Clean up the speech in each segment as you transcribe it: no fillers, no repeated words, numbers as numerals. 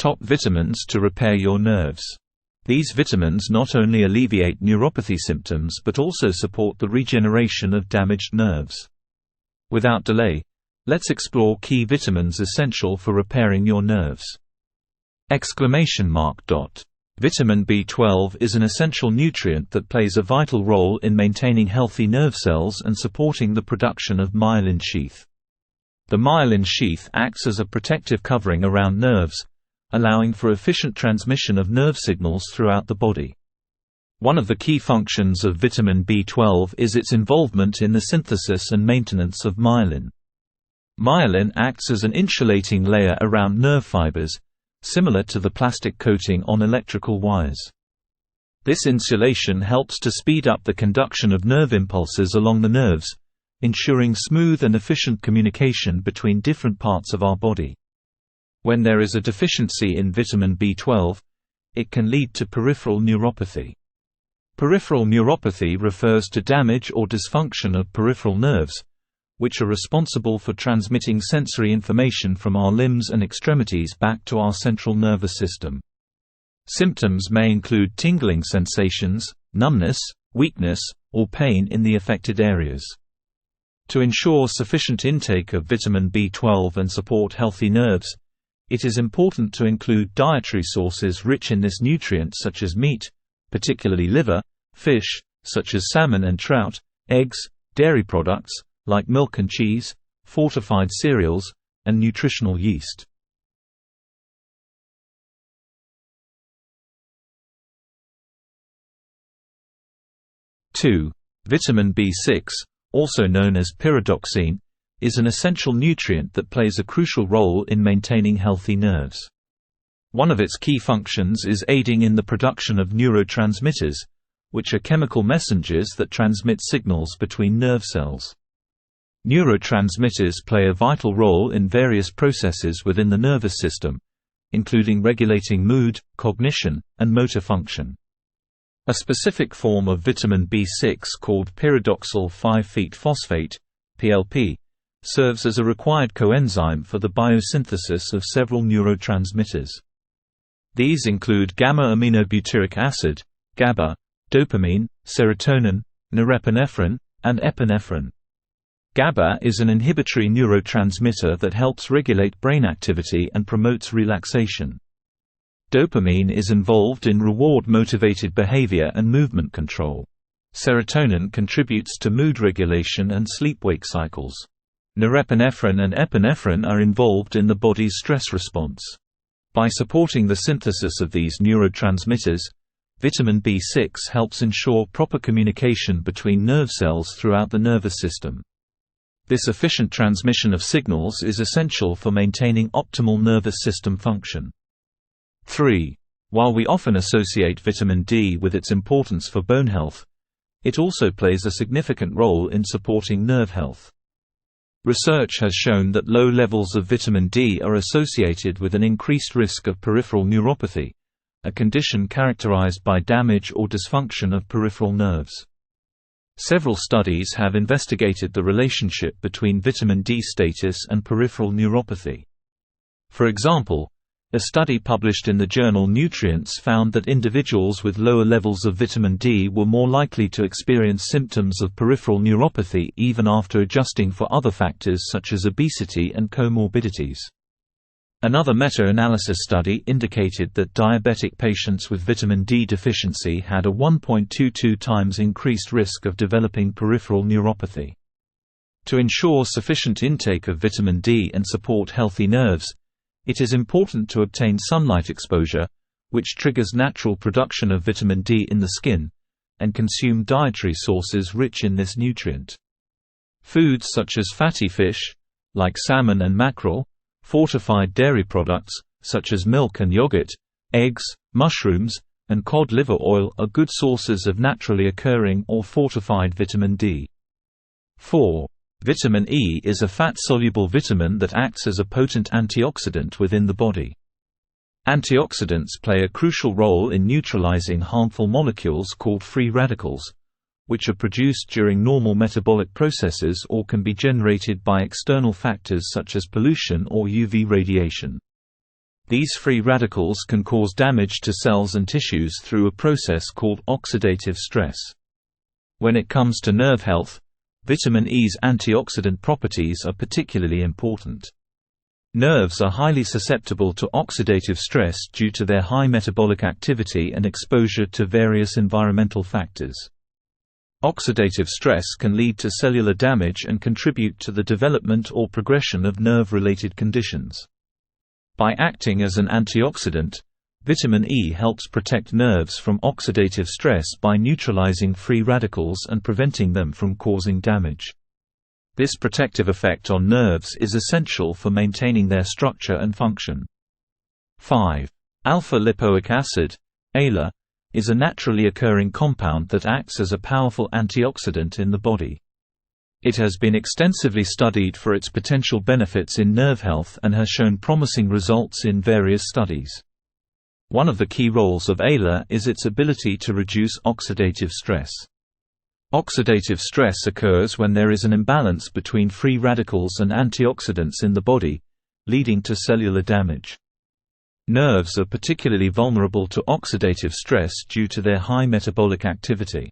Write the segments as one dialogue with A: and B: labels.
A: Top vitamins to repair your nerves. These vitamins not only alleviate neuropathy symptoms but also support the regeneration of damaged nerves. Without delay, let's explore key vitamins essential for repairing your nerves. Vitamin B12 is an essential nutrient that plays a vital role in maintaining healthy nerve cells and supporting the production of myelin sheath. The myelin sheath acts as a protective covering around nerves, allowing for efficient transmission of nerve signals throughout the body. One of the key functions of vitamin B12 is its involvement in the synthesis and maintenance of myelin. Myelin acts as an insulating layer around nerve fibers, similar to the plastic coating on electrical wires. This insulation helps to speed up the conduction of nerve impulses along the nerves, ensuring smooth and efficient communication between different parts of our body. When there is a deficiency in vitamin B12, it can lead to peripheral neuropathy. Peripheral neuropathy refers to damage or dysfunction of peripheral nerves, which are responsible for transmitting sensory information from our limbs and extremities back to our central nervous system. Symptoms may include tingling sensations, numbness, weakness, or pain in the affected areas. To ensure sufficient intake of vitamin B12 and support healthy nerves, it is important to include dietary sources rich in this nutrient such as meat, particularly liver, fish, such as salmon and trout, eggs, dairy products, like milk and cheese, fortified cereals, and nutritional yeast. Vitamin B6, also known as pyridoxine, is an essential nutrient that plays a crucial role in maintaining healthy nerves. One of its key functions is aiding in the production of neurotransmitters, which are chemical messengers that transmit signals between nerve cells. Neurotransmitters play a vital role in various processes within the nervous system, including regulating mood, cognition, and motor function. A specific form of vitamin B6 called pyridoxal 5-phosphate (PLP) serves as a required coenzyme for the biosynthesis of several neurotransmitters. These include gamma-aminobutyric acid, GABA, dopamine, serotonin, norepinephrine, and epinephrine. GABA is an inhibitory neurotransmitter that helps regulate brain activity and promotes relaxation. Dopamine is involved in reward-motivated behavior and movement control. Serotonin contributes to mood regulation and sleep-wake cycles. Norepinephrine and epinephrine are involved in the body's stress response. By supporting the synthesis of these neurotransmitters, vitamin B6 helps ensure proper communication between nerve cells throughout the nervous system. This efficient transmission of signals is essential for maintaining optimal nervous system function. While we often associate vitamin D with its importance for bone health, it also plays a significant role in supporting nerve health. Research has shown that low levels of vitamin D are associated with an increased risk of peripheral neuropathy, a condition characterized by damage or dysfunction of peripheral nerves. Several studies have investigated the relationship between vitamin D status and peripheral neuropathy. For example, a study published in the journal Nutrients found that individuals with lower levels of vitamin D were more likely to experience symptoms of peripheral neuropathy even after adjusting for other factors such as obesity and comorbidities. Another meta-analysis study indicated that diabetic patients with vitamin D deficiency had a 1.22 times increased risk of developing peripheral neuropathy. To ensure sufficient intake of vitamin D and support healthy nerves, it is important to obtain sunlight exposure, which triggers natural production of vitamin D in the skin, and consume dietary sources rich in this nutrient. Foods such as fatty fish, like salmon and mackerel, fortified dairy products, such as milk and yogurt, eggs, mushrooms, and cod liver oil are good sources of naturally occurring or fortified vitamin D. Vitamin E is a fat-soluble vitamin that acts as a potent antioxidant within the body. Antioxidants play a crucial role in neutralizing harmful molecules called free radicals, which are produced during normal metabolic processes or can be generated by external factors such as pollution or UV radiation. These free radicals can cause damage to cells and tissues through a process called oxidative stress. When it comes to nerve health, vitamin E's antioxidant properties are particularly important. Nerves are highly susceptible to oxidative stress due to their high metabolic activity and exposure to various environmental factors. Oxidative stress can lead to cellular damage and contribute to the development or progression of nerve-related conditions. By acting as an antioxidant, vitamin E helps protect nerves from oxidative stress by neutralizing free radicals and preventing them from causing damage. This protective effect on nerves is essential for maintaining their structure and function. 5. Alpha-lipoic acid, ALA, is a naturally occurring compound that acts as a powerful antioxidant in the body. It has been extensively studied for its potential benefits in nerve health and has shown promising results in various studies. One of the key roles of ALA is its ability to reduce oxidative stress. Oxidative stress occurs when there is an imbalance between free radicals and antioxidants in the body, leading to cellular damage. Nerves are particularly vulnerable to oxidative stress due to their high metabolic activity.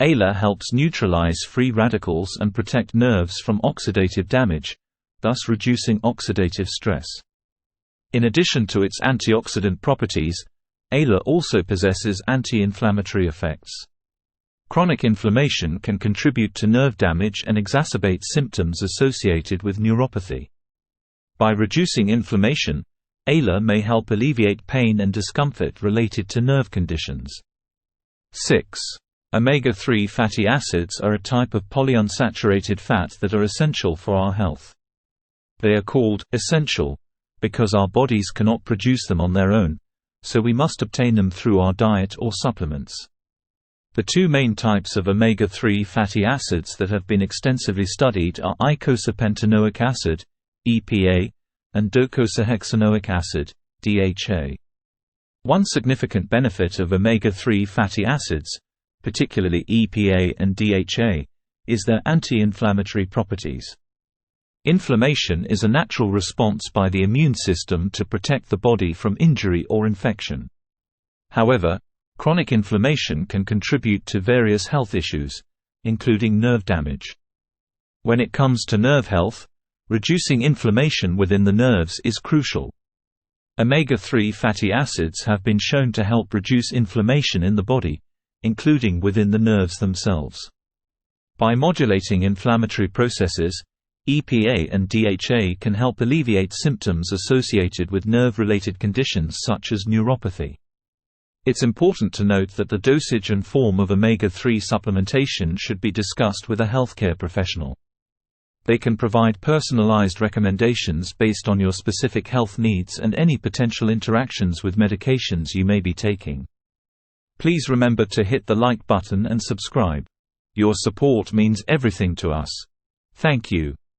A: ALA helps neutralize free radicals and protect nerves from oxidative damage, thus reducing oxidative stress. In addition to its antioxidant properties, ALA also possesses anti-inflammatory effects. Chronic inflammation can contribute to nerve damage and exacerbate symptoms associated with neuropathy. By reducing inflammation, ALA may help alleviate pain and discomfort related to nerve conditions. 6. Omega-3 fatty acids are a type of polyunsaturated fat that are essential for our health. They are called essential because our bodies cannot produce them on their own, so we must obtain them through our diet or supplements. The two main types of omega-3 fatty acids that have been extensively studied are eicosapentaenoic acid, EPA, and docosahexaenoic acid, DHA. One significant benefit of omega-3 fatty acids, particularly EPA and DHA, is their anti-inflammatory properties. Inflammation is a natural response by the immune system to protect the body from injury or infection. However, chronic inflammation can contribute to various health issues, including nerve damage. When it comes to nerve health, reducing inflammation within the nerves is crucial. Omega-3 fatty acids have been shown to help reduce inflammation in the body, including within the nerves themselves. By modulating inflammatory processes, EPA and DHA can help alleviate symptoms associated with nerve-related conditions such as neuropathy. It's important to note that the dosage and form of omega-3 supplementation should be discussed with a healthcare professional. They can provide personalized recommendations based on your specific health needs and any potential interactions with medications you may be taking. Please remember to hit the like button and subscribe. Your support means everything to us. Thank you.